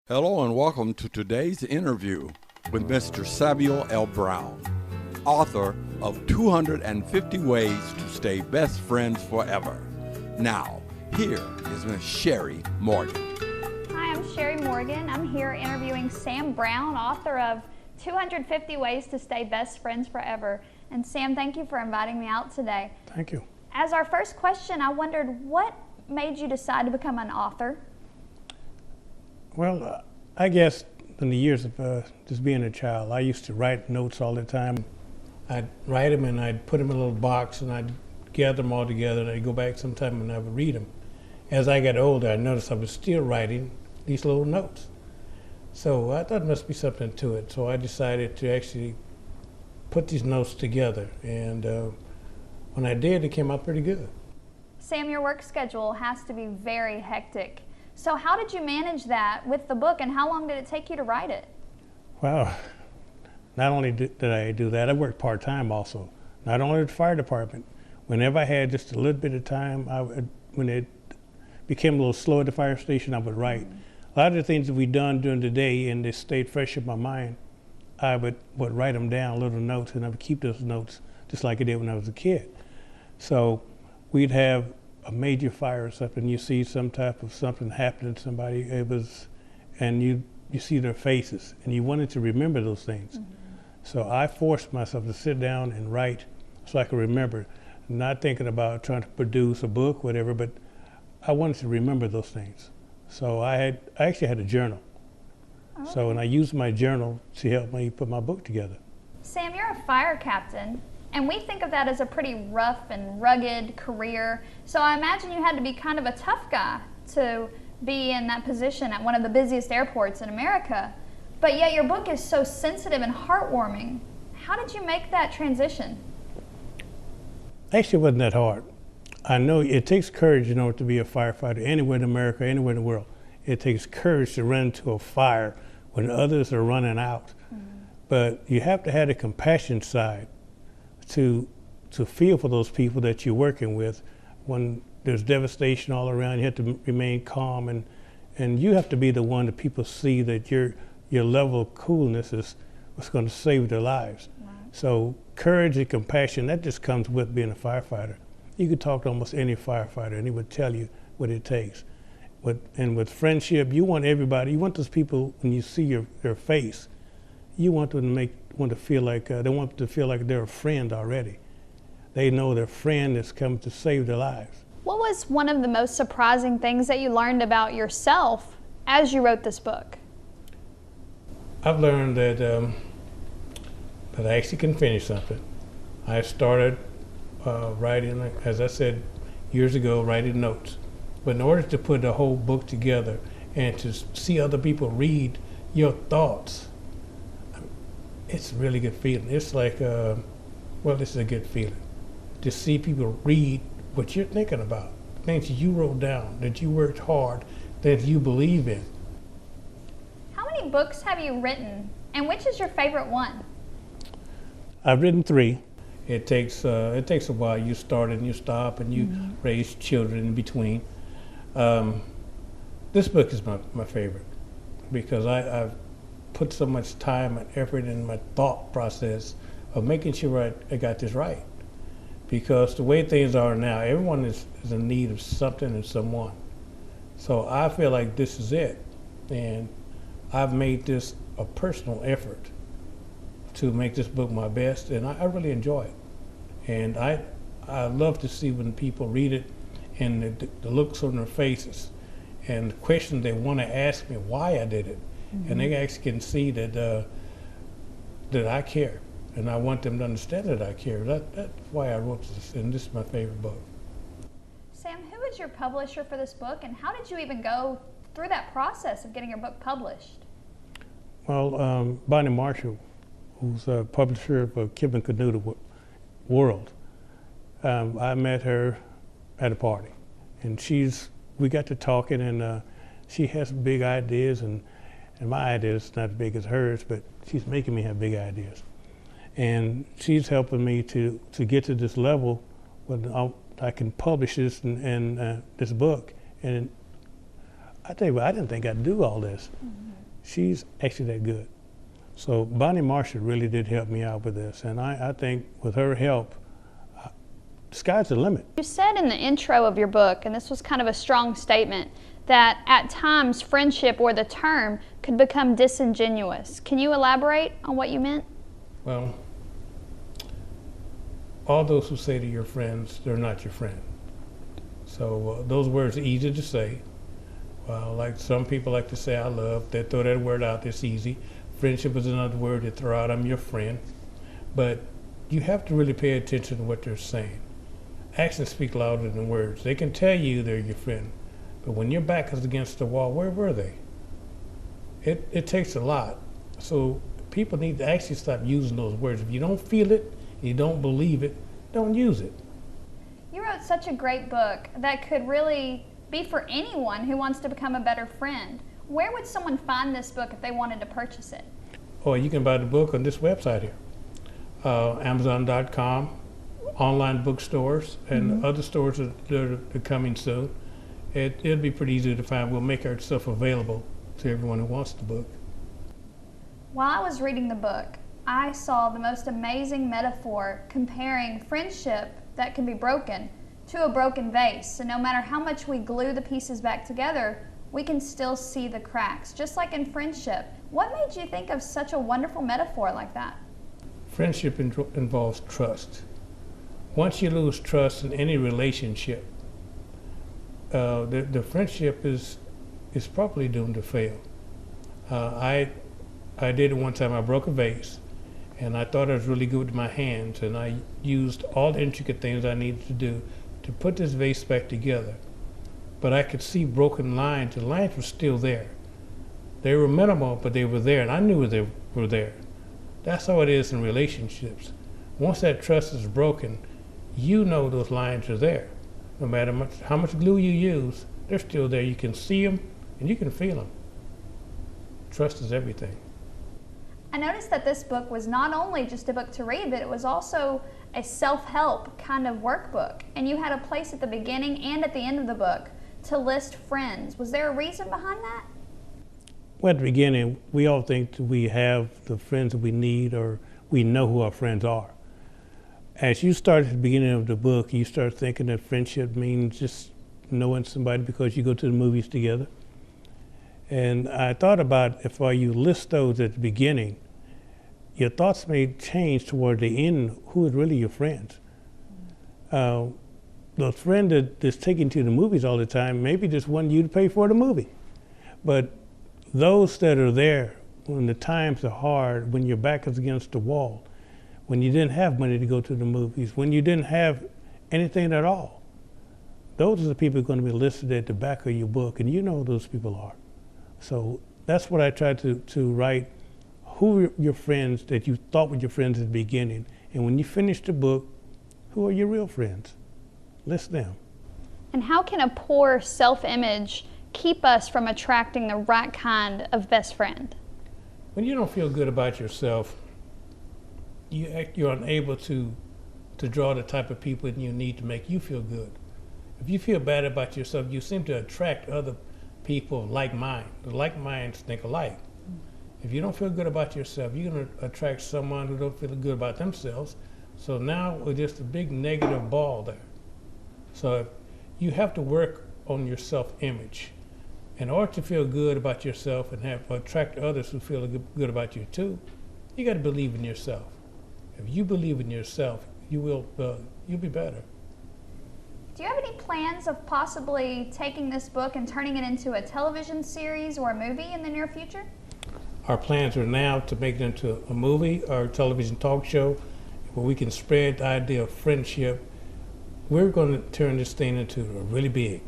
Hello and welcome to today's interview with Mr. Samuel L. Brown, author of 250 Ways to Stay Best Friends Forever. Now, here is Ms. Sherry Morgan. Hi, I'm Sherry Morgan. I'm here interviewing Sam Brown, author of 250 Ways to Stay Best Friends Forever. And Sam, thank you for inviting me out today. Thank you. As our first question, I wondered what made you decide to become an author? Well, I guess in the years of just being a child, I used to write notes all the time. I'd write them and I'd put them in a little box and I'd gather them all together and I'd go back sometime and I would read them. As I got older, I noticed I was still writing these little notes. So I thought there must be something to it. So I decided to actually put these notes together. And when I did, it came out pretty good. Sam, your work schedule has to be very hectic. So how did you manage that with the book, and how long did it take you to write it? Well, not only did I do that, I worked part-time also. Not only at the fire department. Whenever I had just a little bit of time, when it became a little slow at the fire station, I would write. A lot of the things that we've done during the day and they stayed fresh in my mind, I would write them down, little notes, and I would keep those notes just like I did when I was a kid. So we'd have a major fire or something, you see some type of something happening to somebody, and you see their faces, and you wanted to remember those things. Mm-hmm. So I forced myself to sit down and write so I could remember, not thinking about trying to produce a book, whatever, but I wanted to remember those things. So I actually had a journal. Oh. So, and I used my journal to help me put my book together. Sam, you're a fire captain. And we think of that as a pretty rough and rugged career. So I imagine you had to be kind of a tough guy to be in that position at one of the busiest airports in America. But yet your book is so sensitive and heartwarming. How did you make that transition? Actually, it wasn't that hard. I know it takes courage in order to be a firefighter anywhere in America, anywhere in the world. It takes courage to run into a fire when others are running out. Mm-hmm. But you have to have the compassion side to feel for those people that you're working with. When there's devastation all around, you have to remain calm, and you have to be the one that people see that your level of coolness is what's going to save their lives. Right. So courage and compassion, that just comes with being a firefighter. You could talk to almost any firefighter and he would tell you what it takes. And with friendship, you want everybody, you want those people, when you see their face, you want them to feel like they're a friend already. They know their friend is coming to save their lives. What was one of the most surprising things that you learned about yourself as you wrote this book? I've learned that I actually can finish something. I started writing, as I said years ago, writing notes. But in order to put a whole book together and to see other people read your thoughts, it's a really good feeling. It's like, this is a good feeling. To see people read what you're thinking about, things you wrote down, that you worked hard, that you believe in. How many books have you written, and which is your favorite one? I've written 3. It takes a while. You start and you stop, and you raise children in between. This book is my favorite because I've put so much time and effort in my thought process of making sure I got this right. Because the way things are now, everyone is in need of something and someone. So I feel like this is it. And I've made this a personal effort to make this book my best, and I really enjoy it. And I love to see when people read it and the looks on their faces and the questions they want to ask me why I did it. Mm-hmm. And they actually can see that I care, and I want them to understand that I care. That's why I wrote this, and this is my favorite book. Sam, who is your publisher for this book, and how did you even go through that process of getting your book published? Well, Bonnie Marshall, who's a publisher of Kip & Kenuta World, I met her at a party, and we got to talking, and she has big ideas, and my idea is not as big as hers, but she's making me have big ideas. And she's helping me to get to this level where I can publish this and this book. And I tell you what, I didn't think I'd do all this. Mm-hmm. She's actually that good. So Bonnie Marshall really did help me out with this, and I think with her help, the sky's the limit. You said in the intro of your book, and this was kind of a strong statement, that at times friendship or the term could become disingenuous. Can you elaborate on what you meant? Well, all those who say to your friends, they're not your friend. So those words are easy to say. Like some people like to say, I love, they throw that word out, it's easy. Friendship is another word they throw out, I'm your friend. But you have to really pay attention to what they're saying. Actions speak louder than words. They can tell you they're your friend, but when your back is against the wall, where were they? It takes a lot. So people need to actually stop using those words. If you don't feel it, you don't believe it, don't use it. You wrote such a great book that could really be for anyone who wants to become a better friend. Where would someone find this book if they wanted to purchase it? Or you can buy the book on this website here, Amazon.com, online bookstores, and other stores that are coming soon. It'll be pretty easy to find. We'll make our stuff available to everyone who wants the book. While I was reading the book, I saw the most amazing metaphor comparing friendship that can be broken to a broken vase. So no matter how much we glue the pieces back together, we can still see the cracks, just like in friendship. What made you think of such a wonderful metaphor like that? Friendship involves trust. Once you lose trust in any relationship, the friendship is probably doomed to fail. I did it one time. I broke a vase, and I thought I was really good with my hands, and I used all the intricate things I needed to do to put this vase back together. But I could see broken lines. The lines were still there. They were minimal, but they were there, and I knew they were there. That's how it is in relationships. Once that trust is broken, you know those lines are there. No matter how much glue you use, they're still there. You can see them, and you can feel them. Trust is everything. I noticed that this book was not only just a book to read, but it was also a self-help kind of workbook. And you had a place at the beginning and at the end of the book to list friends. Was there a reason behind that? Well, at the beginning, we all think that we have the friends that we need, or we know who our friends are. As you start at the beginning of the book, you start thinking that friendship means just knowing somebody because you go to the movies together. And I thought about if you list those at the beginning, your thoughts may change toward the end, who is really your friends. The friend that's taking you to the movies all the time maybe just want you to pay for the movie. But those that are there when the times are hard, when your back is against the wall, when you didn't have money to go to the movies, when you didn't have anything at all, those are the people who are going to be listed at the back of your book, and you know who those people are. So that's what I tried to write, who are your friends that you thought were your friends at the beginning, and when you finish the book, who are your real friends? List them. And how can a poor self-image keep us from attracting the right kind of best friend? When you don't feel good about yourself, you're unable to draw the type of people you need to make you feel good. If you feel bad about yourself, you seem to attract other people like mind. The like minds think alike. If you don't feel good about yourself, you're going to attract someone who don't feel good about themselves. So now we're just a big negative ball there. So you have to work on your self-image. In order to feel good about yourself and attract others who feel good about you too, you got to believe in yourself. If you believe in yourself, you'll be better. Do you have any plans of possibly taking this book and turning it into a television series or a movie in the near future? Our plans are now to make it into a movie or a television talk show where we can spread the idea of friendship. We're going to turn this thing into a really big.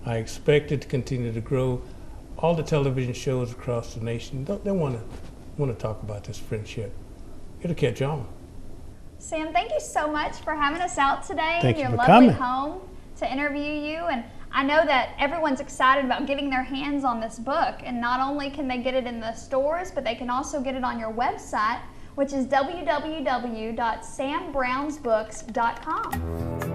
I expect it to continue to grow. All the television shows across the nation, they want to talk about this friendship. It'll catch on. Sam, thank you so much for having us out today Thank in your you for lovely coming. home to interview you. And I know that everyone's excited about getting their hands on this book. And not only can they get it in the stores, but they can also get it on your website, which is www.sambrownsbooks.com.